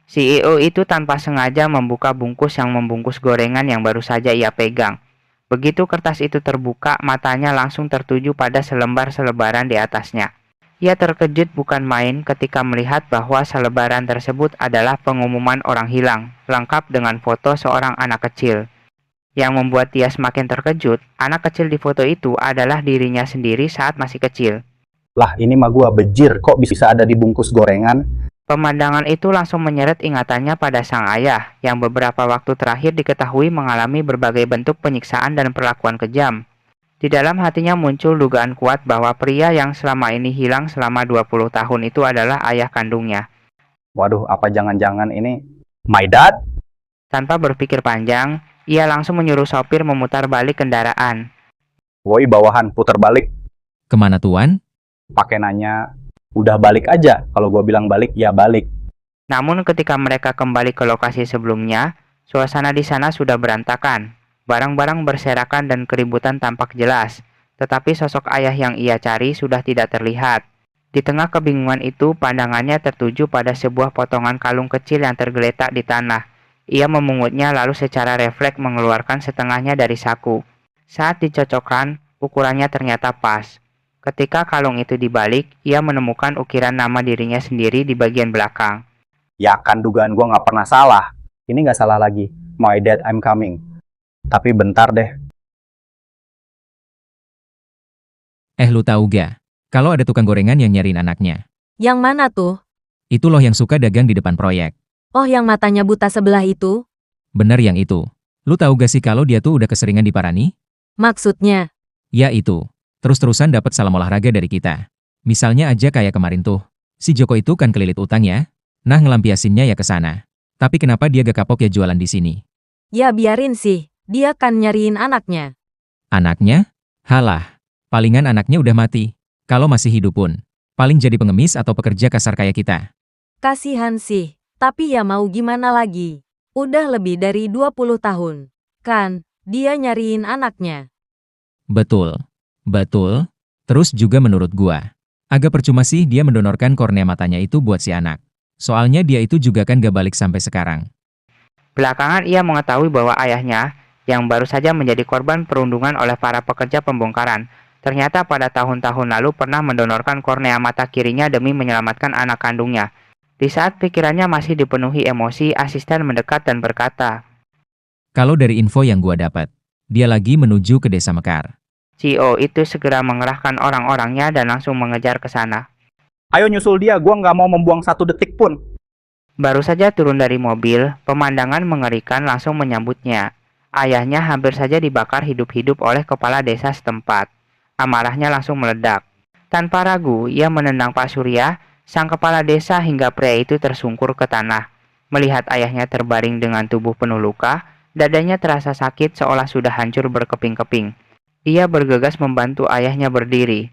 CEO itu tanpa sengaja membuka bungkus yang membungkus gorengan yang baru saja ia pegang. Begitu kertas itu terbuka, matanya langsung tertuju pada selembar selebaran di atasnya. Ia terkejut bukan main ketika melihat bahwa selebaran tersebut adalah pengumuman orang hilang, lengkap dengan foto seorang anak kecil. Yang membuat dia semakin terkejut, anak kecil di foto itu adalah dirinya sendiri saat masih kecil. Lah, ini mah gua bejir, kok bisa ada di bungkus gorengan? Pemandangan itu langsung menyeret ingatannya pada sang ayah, yang beberapa waktu terakhir diketahui mengalami berbagai bentuk penyiksaan dan perlakuan kejam. Di dalam hatinya muncul dugaan kuat bahwa pria yang selama ini hilang selama 20 tahun itu adalah ayah kandungnya. Waduh, apa jangan-jangan ini my dad? Tanpa berpikir panjang, ia langsung menyuruh sopir memutar balik kendaraan. Woi bawahan, putar balik. Kemana tuan? Pakai nanya, udah balik aja. Kalau gua bilang balik, ya balik. Namun ketika mereka kembali ke lokasi sebelumnya, suasana di sana sudah berantakan. Barang-barang berserakan dan keributan tampak jelas, tetapi sosok ayah yang ia cari sudah tidak terlihat. Di tengah kebingungan itu, pandangannya tertuju pada sebuah potongan kalung kecil yang tergeletak di tanah. Ia memungutnya lalu secara refleks mengeluarkan setengahnya dari saku. Saat dicocokkan, ukurannya ternyata pas. Ketika kalung itu dibalik, ia menemukan ukiran nama dirinya sendiri di bagian belakang. Ya kan dugaan gua nggak pernah salah. Ini nggak salah lagi. My dad, I'm coming. Tapi bentar deh. Lu tahu gak? Kalau ada tukang gorengan yang nyariin anaknya. Yang mana tuh? Itu loh yang suka dagang di depan proyek. Oh, yang matanya buta sebelah itu? Bener yang itu. Lu tahu gak sih kalau dia tuh udah keseringan diparani? Maksudnya? Ya itu. Terus-terusan dapat salam olahraga dari kita. Misalnya aja kayak kemarin tuh. Si Joko itu kan kelilit utang ya. Nah ngelampiasinnya ya ke sana. Tapi kenapa dia gak kapok ya jualan di sini? Ya biarin sih, dia kan nyariin anaknya. Anaknya? Halah. Palingan anaknya udah mati. Kalau masih hidup pun. Paling jadi pengemis atau pekerja kasar kayak kita. Kasihan sih, tapi ya mau gimana lagi. Udah lebih dari 20 tahun. Kan, dia nyariin anaknya. Betul. Betul. Terus juga menurut gua. Agak percuma sih dia mendonorkan kornea matanya itu buat si anak. Soalnya dia itu juga kan gak balik sampai sekarang. Belakangan ia mengetahui bahwa ayahnya, yang baru saja menjadi korban perundungan oleh para pekerja pembongkaran, ternyata pada tahun-tahun lalu pernah mendonorkan kornea mata kirinya demi menyelamatkan anak kandungnya. Di saat pikirannya masih dipenuhi emosi, asisten mendekat dan berkata, Kalau dari info yang gua dapat, dia lagi menuju ke Desa Mekar. CEO itu segera mengerahkan orang-orangnya dan langsung mengejar ke sana. Ayo nyusul dia, gua nggak mau membuang satu detik pun. Baru saja turun dari mobil, pemandangan mengerikan langsung menyambutnya. Ayahnya hampir saja dibakar hidup-hidup oleh kepala desa setempat. Amarahnya langsung meledak. Tanpa ragu, ia menendang Pak Surya, sang kepala desa hingga pria itu tersungkur ke tanah. Melihat ayahnya terbaring dengan tubuh penuh luka, dadanya terasa sakit seolah sudah hancur berkeping-keping. Ia bergegas membantu ayahnya berdiri.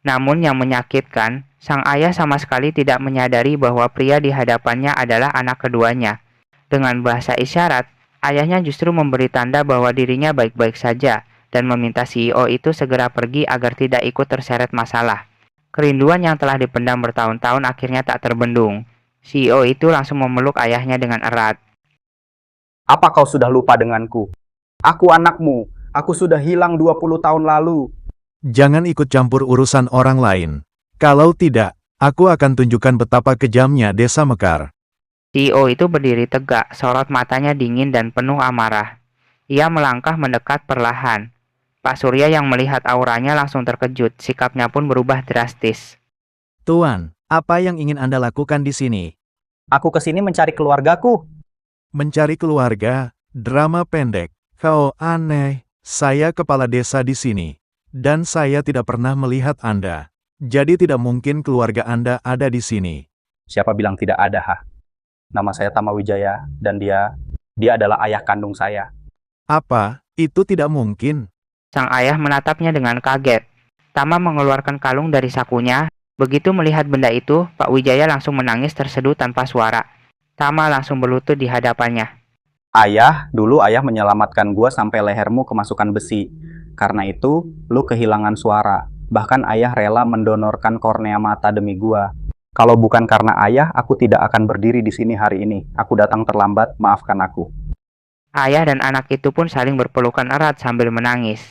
Namun yang menyakitkan, sang ayah sama sekali tidak menyadari bahwa pria di hadapannya adalah anak keduanya. Dengan bahasa isyarat, ayahnya justru memberi tanda bahwa dirinya baik-baik saja dan meminta CEO itu segera pergi agar tidak ikut terseret masalah. Kerinduan yang telah dipendam bertahun-tahun akhirnya tak terbendung. CEO itu langsung memeluk ayahnya dengan erat. Apa kau sudah lupa denganku? Aku anakmu. Aku sudah hilang 20 tahun lalu. Jangan ikut campur urusan orang lain. Kalau tidak, aku akan tunjukkan betapa kejamnya Desa Mekar. CEO itu berdiri tegak, sorot matanya dingin dan penuh amarah. Ia melangkah mendekat perlahan. Pak Surya yang melihat auranya langsung terkejut, sikapnya pun berubah drastis. Tuan, apa yang ingin Anda lakukan di sini? Aku kesini mencari keluargaku. Mencari keluarga, drama pendek. Kau aneh, saya kepala desa di sini. Dan saya tidak pernah melihat Anda. Jadi tidak mungkin keluarga Anda ada di sini. Siapa bilang tidak ada, ha? Nama saya Tama Wijaya, dan dia adalah ayah kandung saya. Apa? Itu tidak mungkin. Sang ayah menatapnya dengan kaget. Tama mengeluarkan kalung dari sakunya. Begitu melihat benda itu, Pak Wijaya langsung menangis terseduh tanpa suara. Tama langsung berlutut di hadapannya. Ayah, dulu ayah menyelamatkan gua sampai lehermu kemasukan besi. Karena itu, lu kehilangan suara. Bahkan ayah rela mendonorkan kornea mata demi gua. Kalau bukan karena ayah, aku tidak akan berdiri di sini hari ini. Aku datang terlambat, maafkan aku. Ayah dan anak itu pun saling berpelukan erat sambil menangis.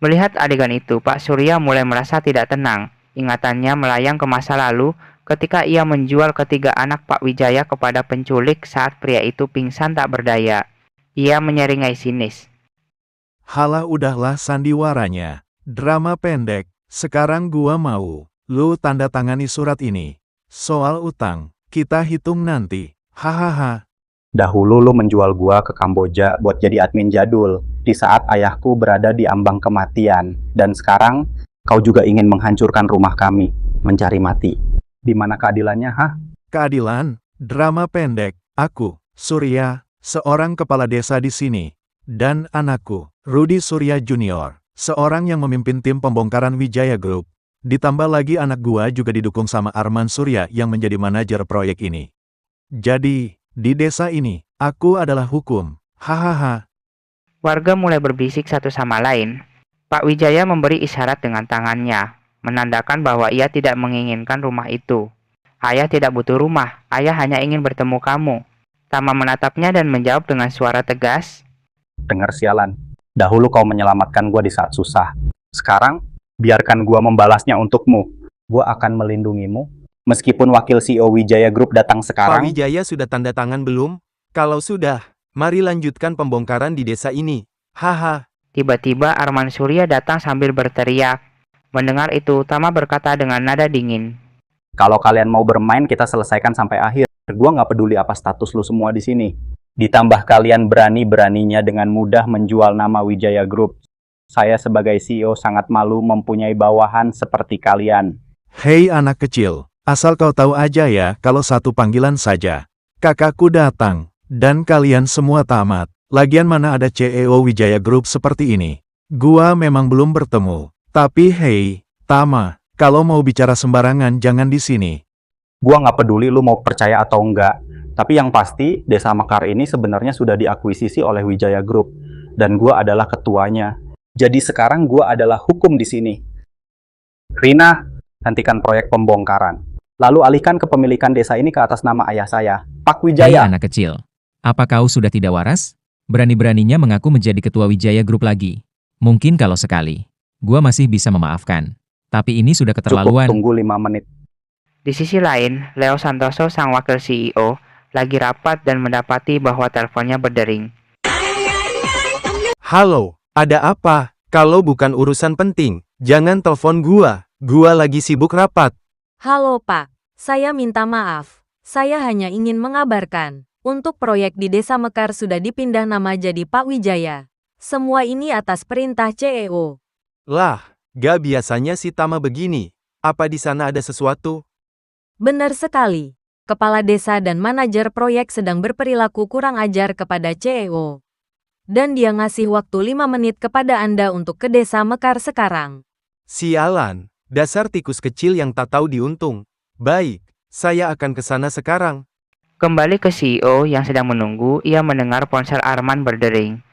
Melihat adegan itu, Pak Surya mulai merasa tidak tenang. Ingatannya melayang ke masa lalu ketika ia menjual ketiga anak Pak Wijaya kepada penculik saat pria itu pingsan tak berdaya. Ia menyeringai sinis. Halah udahlah sandiwaranya. Drama pendek. Sekarang gua mau. Lu tanda tangani surat ini. Soal utang, kita hitung nanti. Hahaha. Dahulu lu menjual gua ke Kamboja buat jadi admin jadul, di saat ayahku berada di ambang kematian. Dan sekarang, kau juga ingin menghancurkan rumah kami, mencari mati. Di mana keadilannya, hah? Keadilan, drama pendek. Aku, Surya, seorang kepala desa di sini. Dan anakku, Rudy Surya Junior, seorang yang memimpin tim pembongkaran Wijaya Group. Ditambah lagi anak gua juga didukung sama Arman Surya yang menjadi manajer proyek ini. Jadi, di desa ini, aku adalah hukum. Hahaha. Warga mulai berbisik satu sama lain. Pak Wijaya memberi isyarat dengan tangannya, menandakan bahwa ia tidak menginginkan rumah itu. Ayah tidak butuh rumah, ayah hanya ingin bertemu kamu. Tama menatapnya dan menjawab dengan suara tegas. Dengar sialan, dahulu kau menyelamatkan gua di saat susah. Sekarang, biarkan gua membalasnya untukmu. Gua akan melindungimu. Meskipun wakil CEO Wijaya Group datang Pak sekarang, Wijaya sudah tanda tangan belum? Kalau sudah, mari lanjutkan pembongkaran di desa ini. Haha. Tiba-tiba Arman Surya datang sambil berteriak. Mendengar itu, Tama berkata dengan nada dingin. kalau kalian mau bermain, kita selesaikan sampai akhir. Gua nggak peduli apa status lu semua di sini. Ditambah kalian berani-beraninya dengan mudah menjual nama Wijaya Group. Saya sebagai CEO sangat malu mempunyai bawahan seperti kalian. Hei anak kecil, asal kau tahu aja ya kalau satu panggilan saja. Kakakku datang, dan kalian semua tamat. Lagian mana ada CEO Wijaya Group seperti ini. Gua memang belum bertemu. Tapi hei, Tama, kalau mau bicara sembarangan jangan di sini. Gua nggak peduli lu mau percaya atau enggak. Tapi yang pasti, Desa Mekar ini sebenarnya sudah diakuisisi oleh Wijaya Group. Dan gua adalah ketuanya. Jadi sekarang gua adalah hukum di sini. Rina, hentikan proyek pembongkaran. Lalu alihkan kepemilikan desa ini ke atas nama ayah saya, Pak Hei Wijaya. anak kecil, apa kau sudah tidak waras? Berani-beraninya mengaku menjadi ketua Wijaya Group lagi. Mungkin kalau sekali, gua masih bisa memaafkan. Tapi ini sudah Cukup, keterlaluan. tunggu 5 menit. Di sisi lain, Leo Santoso sang wakil CEO lagi rapat dan mendapati bahwa teleponnya berdering. Halo, ada apa? Kalau bukan urusan penting, jangan telepon gua. Gua lagi sibuk rapat. Halo Pak, saya minta maaf. Saya hanya ingin mengabarkan, untuk proyek di Desa Mekar sudah dipindah nama jadi Pak Wijaya. Semua ini atas perintah CEO. Lah, gak biasanya si Tama begini. Apa di sana ada sesuatu? Benar sekali. Kepala desa dan manajer proyek sedang berperilaku kurang ajar kepada CEO. Dan dia ngasih waktu 5 menit kepada Anda untuk ke Desa Mekar sekarang. Sialan, dasar tikus kecil yang tak tahu diuntung. Baik, saya akan ke sana sekarang. Kembali ke CEO yang sedang menunggu, ia mendengar ponsel Arman berdering.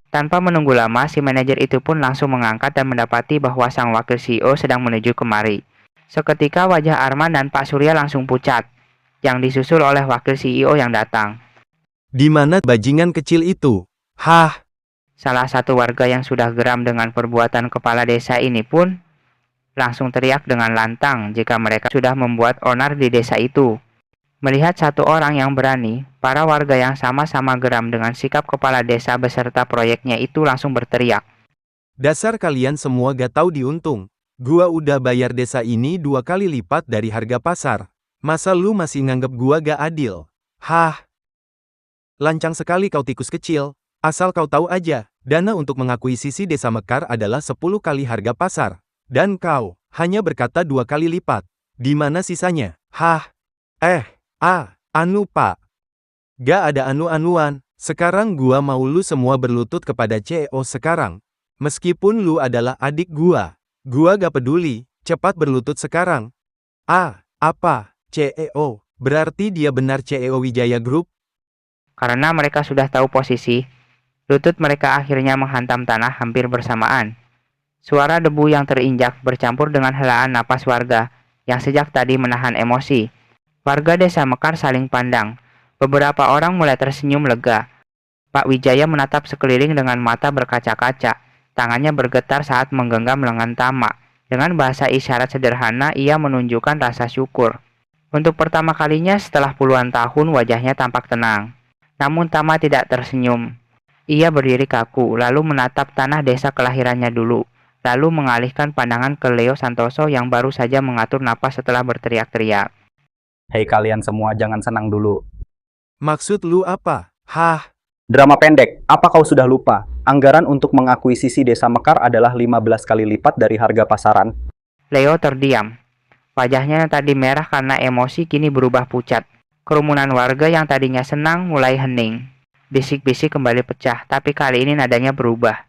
Tanpa menunggu lama, si manajer itu pun langsung mengangkat dan mendapati bahwa sang wakil CEO sedang menuju kemari. Seketika wajah Arman dan Pak Surya langsung pucat, yang disusul oleh wakil CEO yang datang. Di mana bajingan kecil itu? Hah? Salah satu warga yang sudah geram dengan perbuatan kepala desa ini pun langsung teriak dengan lantang jika mereka sudah membuat onar di desa itu. Melihat satu orang yang berani, para warga yang sama-sama geram dengan sikap kepala desa beserta proyeknya itu langsung berteriak. Dasar kalian semua gak tahu diuntung. Gua udah bayar desa ini 2 kali lipat dari harga pasar. Masa lu masih nganggep gua gak adil? Hah? Lancang sekali kau tikus kecil. Asal kau tahu aja, dana untuk mengakuisisi Desa Mekar adalah 10 kali harga pasar. Dan kau hanya berkata 2 kali lipat. Di mana sisanya? Hah? Anu Pak. Gak ada anu-anuan. Sekarang gua mau lu semua berlutut kepada CEO sekarang. Meskipun lu adalah adik gua gak peduli. Cepat berlutut sekarang. Apa? CEO? Berarti dia benar CEO Wijaya Group? Karena mereka sudah tahu posisi, lutut mereka akhirnya menghantam tanah hampir bersamaan. Suara debu yang terinjak bercampur dengan helaan napas warga yang sejak tadi menahan emosi. Warga desa Mekar saling pandang. Beberapa orang mulai tersenyum lega. Pak Wijaya menatap sekeliling dengan mata berkaca-kaca. Tangannya bergetar saat menggenggam lengan Tama. Dengan bahasa isyarat sederhana, ia menunjukkan rasa syukur. Untuk pertama kalinya setelah puluhan tahun, wajahnya tampak tenang. Namun Tama tidak tersenyum. Ia berdiri kaku, lalu menatap tanah desa kelahirannya dulu. Lalu mengalihkan pandangan ke Leo Santoso yang baru saja mengatur napas setelah berteriak-teriak. Hei kalian semua, jangan senang dulu. Maksud lu apa? Hah? Drama pendek, apa kau sudah lupa? Anggaran untuk mengakuisisi Desa Mekar adalah 15 kali lipat dari harga pasaran. Leo terdiam. Wajahnya yang tadi merah karena emosi kini berubah pucat. Kerumunan warga yang tadinya senang mulai hening. Bisik-bisik kembali pecah, tapi kali ini nadanya berubah.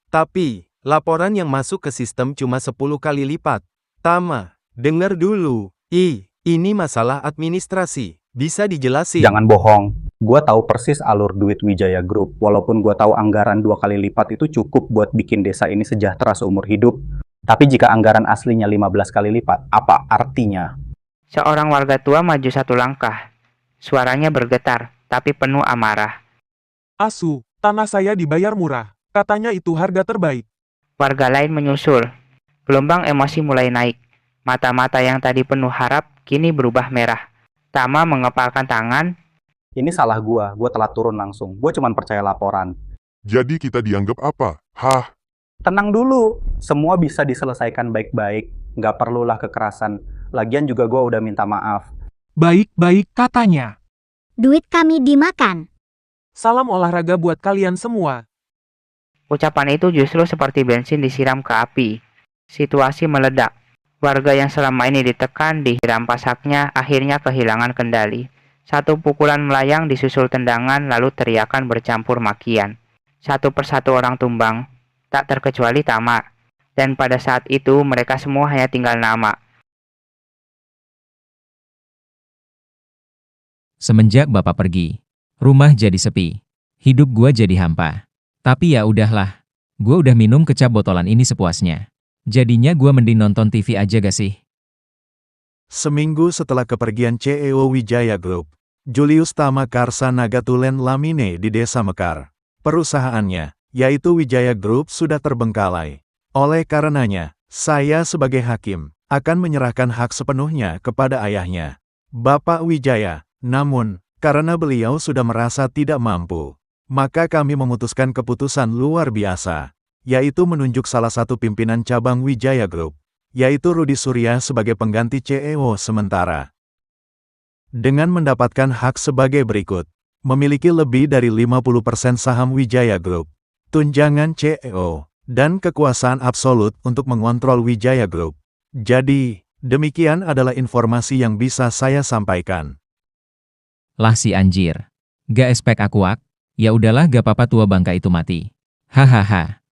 Tapi, laporan yang masuk ke sistem cuma 10 kali lipat. Tama, dengar dulu. Ini masalah administrasi. Bisa dijelasin? Jangan bohong. Gua tahu persis alur duit Wijaya Group. Walaupun gua tahu anggaran 2 kali lipat itu cukup buat bikin desa ini sejahtera seumur hidup. Tapi jika anggaran aslinya 15 kali lipat, apa artinya? Seorang warga tua maju satu langkah. Suaranya bergetar, tapi penuh amarah. Asu, tanah saya dibayar murah. Katanya itu harga terbaik. Warga lain menyusul. Gelombang emosi mulai naik. Mata-mata yang tadi penuh harap, kini berubah merah. Tama mengepalkan tangan. Ini salah gua telat turun langsung. Gua cuma percaya laporan. Jadi kita dianggap apa? Hah? Tenang dulu, semua bisa diselesaikan baik-baik. Nggak perlulah kekerasan. Lagian juga gua udah minta maaf. Baik-baik katanya. Duit kami dimakan. Salam olahraga buat kalian semua. Ucapan itu justru seperti bensin disiram ke api. Situasi meledak. Warga yang selama ini ditekan, dihiram pasaknya, akhirnya kehilangan kendali. Satu pukulan melayang disusul tendangan, lalu teriakan bercampur makian. Satu persatu orang tumbang, tak terkecuali Tama. Dan pada saat itu mereka semua hanya tinggal nama. Semenjak Bapak pergi, rumah jadi sepi. Hidup gua jadi hampa. Tapi ya udahlah. Gua udah minum kecap botolan ini sepuasnya. Jadinya gua mending nonton TV aja gak sih? Seminggu setelah kepergian CEO Wijaya Group, Julius Tama Karsa Nagatulen Lamine di Desa Mekar. Perusahaannya, yaitu Wijaya Group sudah terbengkalai. Oleh karenanya, saya sebagai hakim, akan menyerahkan hak sepenuhnya kepada ayahnya, Bapak Wijaya. Namun, karena beliau sudah merasa tidak mampu, maka kami memutuskan keputusan luar biasa, yaitu menunjuk salah satu pimpinan cabang Wijaya Group, yaitu Rudi Surya sebagai pengganti CEO sementara. Dengan mendapatkan hak sebagai berikut, memiliki lebih dari 50% saham Wijaya Group, tunjangan CEO, dan kekuasaan absolut untuk mengontrol Wijaya Group. Jadi, demikian adalah informasi yang bisa saya sampaikan. Lah si anjir. Gak espek akuak? Ya udahlah gak apa-apa tua bangka itu mati. Hahaha.